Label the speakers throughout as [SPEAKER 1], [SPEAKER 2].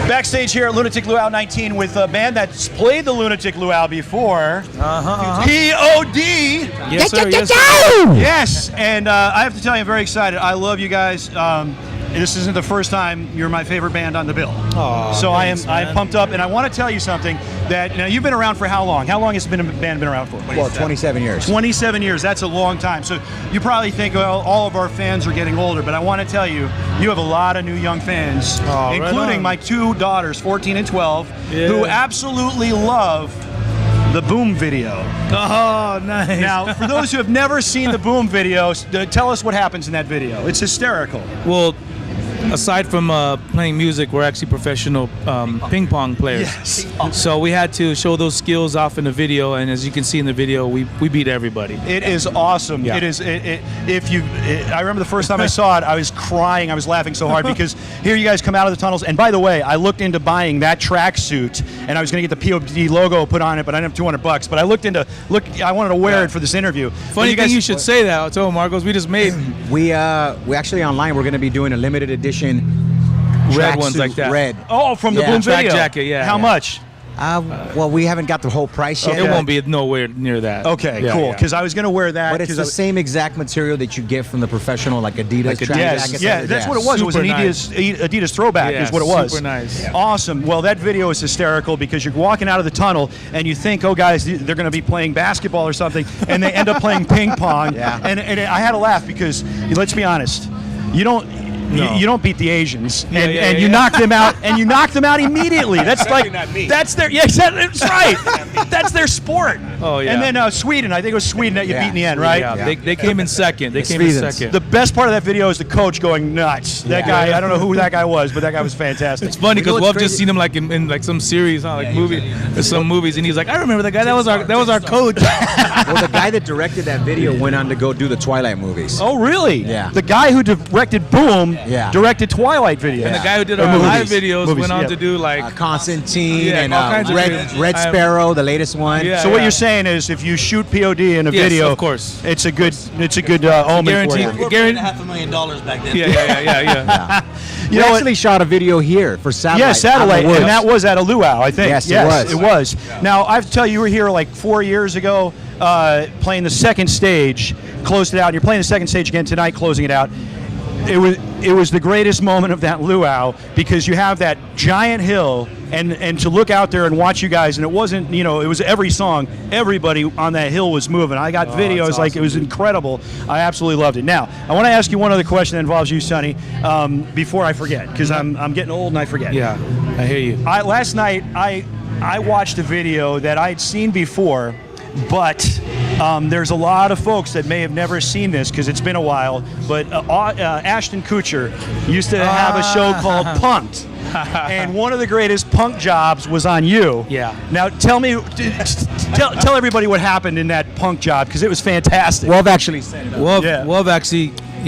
[SPEAKER 1] Backstage here at Lunatic Luau 19 with a band that's played the Lunatic Luau before. P.O.D.
[SPEAKER 2] Yes, sir. Yes, sir.
[SPEAKER 1] Yes, and I have to tell you, I'm very excited. I love you guys. This isn't the first time you're my favorite band on the bill. So thanks, I'm pumped up, and I want to tell you something. That now you've been around for how long? How long has the band been around for?
[SPEAKER 3] Well, 27 years.
[SPEAKER 1] 27 years. That's a long time. So you probably think, well, all of our fans are getting older, but I want to tell you, you have a lot of new young fans, including my two daughters, 14 and 12, who absolutely love the Boom video.
[SPEAKER 2] Oh, nice.
[SPEAKER 1] Now, for those who have never seen the Boom video, tell us what happens in that video. It's hysterical.
[SPEAKER 2] Well, aside from playing music, we're actually professional ping pong players.
[SPEAKER 1] Yes.
[SPEAKER 2] So we had to show those skills off in the video, and as you can see in the video, we beat everybody.
[SPEAKER 1] It is awesome.
[SPEAKER 2] Yeah.
[SPEAKER 1] It is. I remember the first time I saw it, I was crying. I was laughing so hard because here you guys come out of the tunnels. And by the way, I looked into buying that tracksuit, and I was going to get the P.O.D. logo put on it, but I didn't have $200. But I I wanted to wear it for this interview.
[SPEAKER 2] Funny thing you should say that. I told Marcos we just made.
[SPEAKER 3] We actually online. We're going to be doing a limited edition.
[SPEAKER 2] Red ones like that.
[SPEAKER 3] Red.
[SPEAKER 1] Oh, from the Boom
[SPEAKER 2] Track
[SPEAKER 1] video.
[SPEAKER 2] jacket, yeah.
[SPEAKER 1] How much?
[SPEAKER 3] Well, we haven't got the whole price yet.
[SPEAKER 2] It won't be nowhere near that.
[SPEAKER 1] Okay,
[SPEAKER 2] Yeah,
[SPEAKER 1] cool.
[SPEAKER 2] yeah.
[SPEAKER 1] Because I was going to wear that.
[SPEAKER 3] But it's the same exact material that you get from the professional, like Adidas. track jackets.
[SPEAKER 1] Yeah, that's what it was. It was an Adidas throwback is what it was.
[SPEAKER 2] Super nice.
[SPEAKER 1] Yeah. Awesome. Well, that video is hysterical because you're walking out of the tunnel and you think, oh, guys, they're going to be playing basketball or something, and they end up playing ping pong.
[SPEAKER 3] Yeah.
[SPEAKER 1] And I had to laugh because, let's be honest, you don't beat the Asians, and you knock them out, and you knock them out immediately. That's like that's their that's right. That's their sport.
[SPEAKER 2] Oh yeah.
[SPEAKER 1] And then Sweden, I think it was Sweden that you beat in the end, right?
[SPEAKER 2] Yeah. They came in second. They came in second.
[SPEAKER 1] The best part of that video is the coach going nuts. That guy, I don't know who that guy was, but that guy was fantastic.
[SPEAKER 2] It's funny because we've just seen him like in like some series, like some movies, and he's like, I remember that guy. That was our coach.
[SPEAKER 3] Well, the guy that directed that video went on to go do the Twilight movies.
[SPEAKER 1] Oh, really?
[SPEAKER 3] Yeah.
[SPEAKER 1] The guy who directed Boom directed Twilight videos.
[SPEAKER 2] And the guy who did our live videos went on to do like
[SPEAKER 3] Constantine and
[SPEAKER 2] all kinds of
[SPEAKER 3] Red Sparrow, the latest one.
[SPEAKER 1] So what you're saying is, if you shoot P.O.D. in a video,
[SPEAKER 2] of course,
[SPEAKER 1] it's a good omen for you.
[SPEAKER 2] Guaranteed
[SPEAKER 4] $500,000 back then.
[SPEAKER 2] Yeah.
[SPEAKER 3] You actually shot a video here for Satellite.
[SPEAKER 1] Yeah, Satellite, and that was at a luau, I think.
[SPEAKER 3] Yes,
[SPEAKER 1] it was. Now, I have to tell you, you were here like 4 years ago playing the second stage, closed it out, and you're playing the second stage again tonight, closing it out. It was the greatest moment of that luau because you have that giant hill and to look out there and watch you guys, and it wasn't, it was every song, everybody on that hill was moving. I got videos, awesome. Like it was incredible. I absolutely loved it. Now, I want to ask you one other question that involves you, Sonny, before I forget, because I'm getting old and I forget.
[SPEAKER 2] Yeah, I hear you.
[SPEAKER 1] Last night, I watched a video that I'd seen before, but there's a lot of folks that may have never seen this because it's been a while, but Ashton Kutcher used to have a show called Punk'd, and one of the greatest punk jobs was on you.
[SPEAKER 2] Yeah.
[SPEAKER 1] Now tell tell everybody what happened in that punk job because it was fantastic.
[SPEAKER 3] Well, I've actually set it up.
[SPEAKER 2] He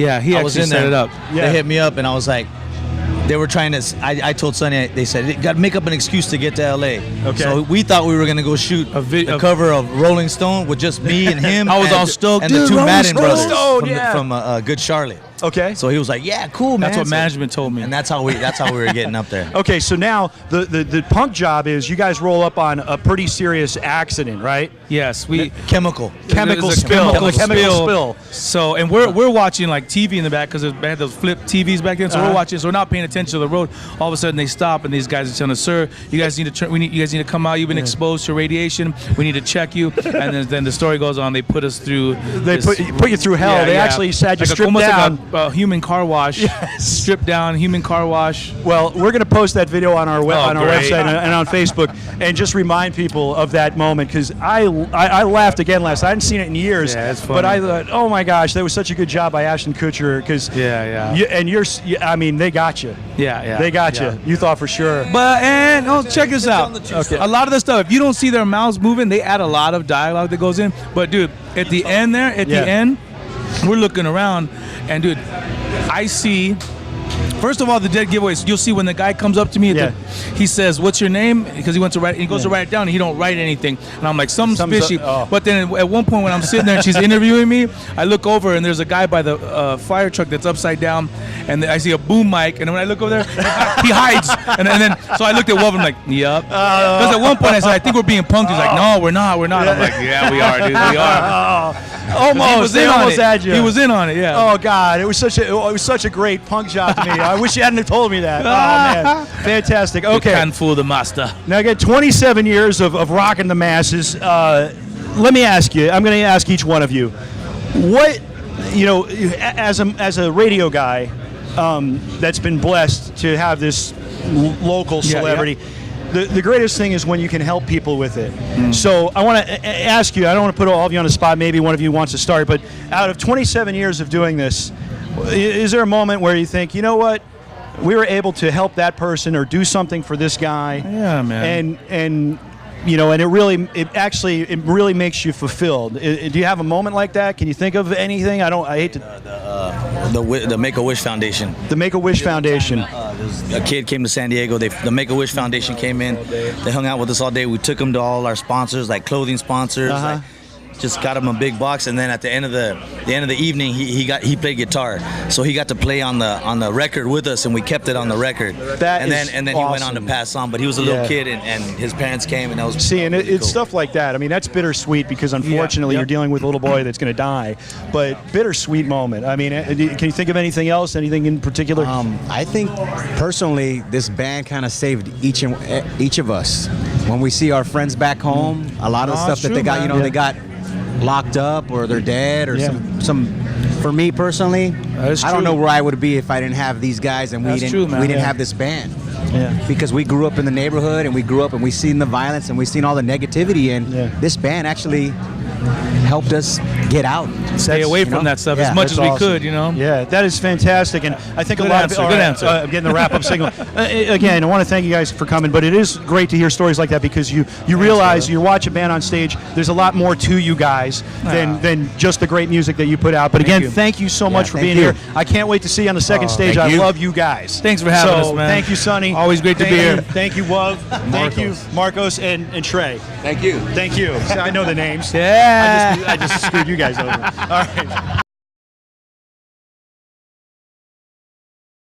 [SPEAKER 2] actually set it up.
[SPEAKER 4] Yeah. They hit me up and I was like, they were trying to. I told Sonny. They said, "You got to make up an excuse to get to LA."
[SPEAKER 1] Okay.
[SPEAKER 4] So we thought we were gonna go shoot a cover of Rolling Stone with just me and him.
[SPEAKER 2] I was all stoked.
[SPEAKER 4] And the two Madden brothers
[SPEAKER 1] Stone,
[SPEAKER 4] from Good Charlotte.
[SPEAKER 1] Okay.
[SPEAKER 4] So he was like, "Yeah, cool, man."
[SPEAKER 2] That's what management told me.
[SPEAKER 4] And that's how we were getting up there.
[SPEAKER 1] Okay, so now the punk job is you guys roll up on a pretty serious accident, right?
[SPEAKER 2] Yes, we
[SPEAKER 4] chemical
[SPEAKER 1] spill.
[SPEAKER 2] So, and we're watching like TV in the back because they had those flip TVs back then. So we're watching. So we're not paying attention to the road. All of a sudden they stop, and these guys are telling us, "Sir, you guys need to you guys need to come out. You've been exposed to radiation. We need to check you." And then the story goes on. They put us through.
[SPEAKER 1] They put you through hell. They actually had you stripped down.
[SPEAKER 2] Like a human car wash. Yes. Stripped down human car wash.
[SPEAKER 1] Well, we're going to post that video on our website and on Facebook, and just remind people of that moment because I laughed again last night. I hadn't seen it in years.
[SPEAKER 2] Yeah, it's funny.
[SPEAKER 1] But I thought, oh my gosh, that was such a good job by Ashton Kutcher because they got you.
[SPEAKER 2] Yeah.
[SPEAKER 1] They got you. You thought for sure.
[SPEAKER 2] But check this out. Okay. A lot of the stuff, if you don't see their mouths moving, they add a lot of dialogue that goes in. But dude, at the end, we're looking around, and dude, I see. First of all, the dead giveaways. You'll see when the guy comes up to me at he says, "What's your name?" Because he went to write. He goes to write it down, and he don't write anything. And I'm like, something's fishy. But then at one point when I'm sitting there and she's interviewing me, I look over and there's a guy by the fire truck that's upside down, and I see a boom mic. And when I look over there, he hides. And then so I looked at Wolf. I'm like, "Yep." Because at one point I said, "I think we're being punked." He's like, "No, we're not. We're not." I'm like, "Yeah, we are, dude. We are."
[SPEAKER 1] Almost.
[SPEAKER 2] He was in on it.
[SPEAKER 1] Had you.
[SPEAKER 2] He was in on it. Yeah.
[SPEAKER 1] Oh God, it was such a great punk job to me. I wish you hadn't have told me that. Oh man, fantastic. Okay.
[SPEAKER 2] You can't fool the master.
[SPEAKER 1] Now again, 27 years of rocking the masses. Let me ask you. I'm going to ask each one of you. What, as a radio guy that's been blessed to have this local celebrity.
[SPEAKER 2] Yeah.
[SPEAKER 1] The greatest thing is when you can help people with it. So I want to ask you, I don't want to put all of you on the spot, maybe one of you wants to start, but out of 27 years of doing this, is there a moment where you think, you know what, we were able to help that person or do something for this guy?
[SPEAKER 2] Yeah, man.
[SPEAKER 1] And and it really makes you fulfilled. Do you have a moment like that? Can you think of anything? I hate to.
[SPEAKER 4] The Make-A-Wish Foundation.
[SPEAKER 1] The Make-A-Wish Foundation.
[SPEAKER 4] A kid came to San Diego. The Make-A-Wish Foundation came in. They hung out with us all day. We took them to all our sponsors, like clothing sponsors. Like, just got him a big box, and then at the end of the evening, he played guitar, so he got to play on the record with us, and we kept it on the record. And then
[SPEAKER 1] awesome.
[SPEAKER 4] He went on to pass on, but he was a little kid, and his parents came, and that was
[SPEAKER 1] and
[SPEAKER 4] really
[SPEAKER 1] it's
[SPEAKER 4] cool.
[SPEAKER 1] Stuff like that. I mean, that's bittersweet because unfortunately you're dealing with a little boy that's going to die, but bittersweet moment. I mean, can you think of anything else? Anything in particular?
[SPEAKER 3] I think personally, this band kind of saved each of us. When we see our friends back home, a lot of the stuff that they got, they got locked up or they're dead or some. For me personally, I don't know where I would be if I didn't have these guys and we didn't have this band. Yeah. Because we grew up in the neighborhood and we seen the violence and we seen all the negativity, and this band actually helped us get out.
[SPEAKER 2] Stay away from that stuff as much as we could,
[SPEAKER 1] Yeah, that is fantastic, and I think
[SPEAKER 2] Good
[SPEAKER 1] a lot
[SPEAKER 2] answer,
[SPEAKER 1] of
[SPEAKER 2] good answer.
[SPEAKER 1] I'm getting the wrap-up signal. Again, I want to thank you guys for coming, but it is great to hear stories like that because you realize you watch a band on stage, there's a lot more to you guys than just the great music that you put out. But again, thank you so much for being here. I can't wait to see you on the second stage. I love you guys.
[SPEAKER 2] Thanks for having us, man.
[SPEAKER 1] Thank you, Sonny.
[SPEAKER 2] Always great to be here.
[SPEAKER 1] Thank you, Wov. Thank you, Marcos and Trey.
[SPEAKER 3] Thank you.
[SPEAKER 1] Thank you. I know the names.
[SPEAKER 2] Yeah.
[SPEAKER 1] I just screwed you guys over. All right.